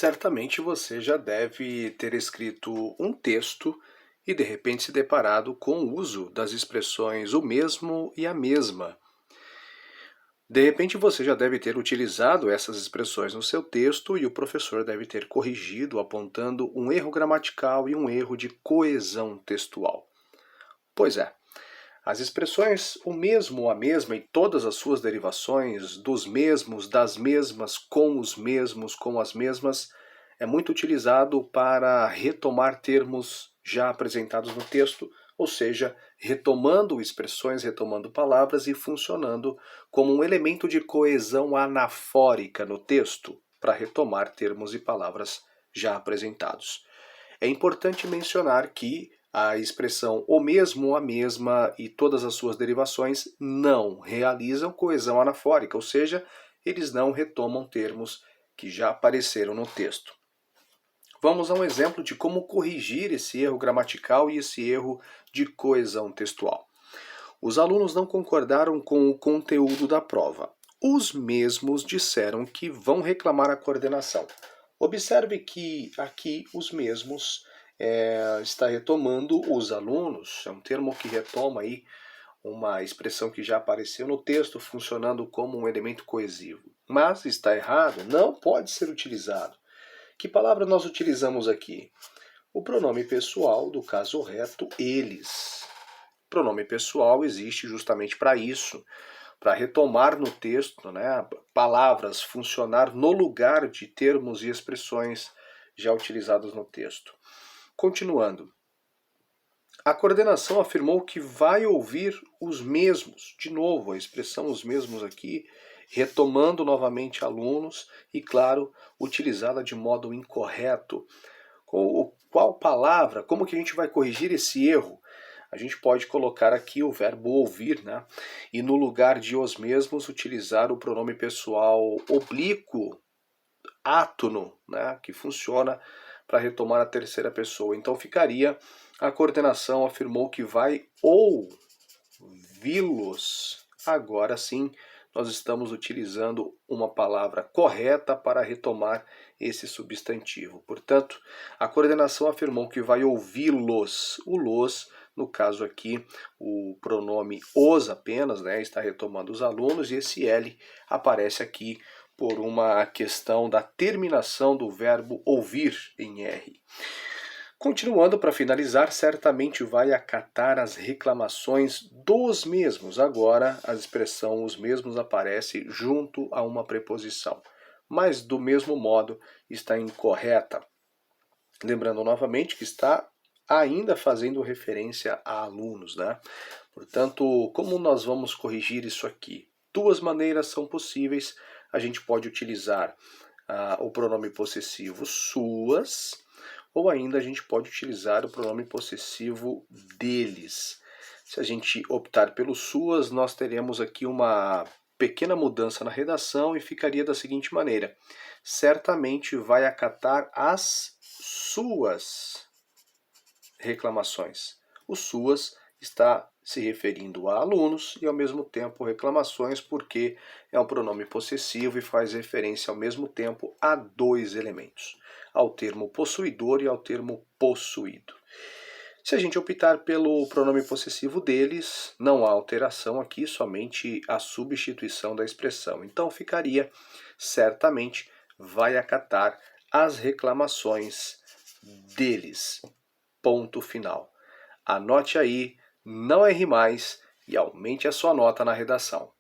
Certamente você já deve ter escrito um texto e de repente se deparado com o uso das expressões o mesmo e a mesma. De repente você já deve ter utilizado essas expressões no seu texto e o professor deve ter corrigido apontando um erro gramatical e um erro de coesão textual. Pois é, as expressões o mesmo, a mesma e todas as suas derivações, dos mesmos, das mesmas, com as mesmas, é muito utilizado para retomar termos já apresentados no texto, ou seja, retomando expressões, retomando palavras e funcionando como um elemento de coesão anafórica no texto, para retomar termos e palavras já apresentados. É importante mencionar que a expressão o mesmo, a mesma e todas as suas derivações não realizam coesão anafórica, ou seja, eles não retomam termos que já apareceram no texto. Vamos a um exemplo de como corrigir esse erro gramatical e esse erro de coesão textual. Os alunos não concordaram com o conteúdo da prova. Os mesmos disseram que vão reclamar a coordenação. Observe que aqui os mesmos está retomando os alunos, é um termo que retoma aí uma expressão que já apareceu no texto, funcionando como um elemento coesivo. Mas está errado, não pode ser utilizado. Que palavra nós utilizamos aqui? O pronome pessoal do caso reto, eles. O pronome pessoal existe justamente para isso, para retomar no texto, né, palavras, funcionar no lugar de termos e expressões já utilizados no texto. Continuando. A coordenação afirmou que vai ouvir os mesmos, de novo, a expressão os mesmos aqui, retomando novamente alunos e, claro, utilizada de modo incorreto. Qual palavra, como que a gente vai corrigir esse erro? A gente pode colocar aqui o verbo ouvir, né? E no lugar de os mesmos, utilizar o pronome pessoal oblíquo, átono, né? Que funciona para retomar a terceira pessoa. Então ficaria, a coordenação afirmou que vai ouvi-los. Agora sim, nós estamos utilizando uma palavra correta para retomar esse substantivo. Portanto, a coordenação afirmou que vai ouvi-los. O los, no caso aqui, o pronome os apenas, né, está retomando os alunos, e esse L aparece aqui por uma questão da terminação do verbo ouvir em R. Continuando, para finalizar, certamente vai acatar as reclamações dos mesmos. Agora, a expressão os mesmos aparece junto a uma preposição, mas do mesmo modo está incorreta. Lembrando novamente que está ainda fazendo referência a alunos, né? Portanto, como nós vamos corrigir isso aqui? Duas maneiras são possíveis. A gente pode utilizar o pronome possessivo suas, ou ainda a gente pode utilizar o pronome possessivo deles. Se a gente optar pelo suas, nós teremos aqui uma pequena mudança na redação e ficaria da seguinte maneira: certamente vai acatar as suas reclamações. O suas está se referindo a alunos e ao mesmo tempo reclamações, porque é um pronome possessivo e faz referência ao mesmo tempo a dois elementos, ao termo possuidor e ao termo possuído. Se a gente optar pelo pronome possessivo deles, não há alteração aqui, somente a substituição da expressão. Então ficaria, certamente, vai acatar as reclamações deles. Ponto final. Anote aí, não erre mais e aumente a sua nota na redação.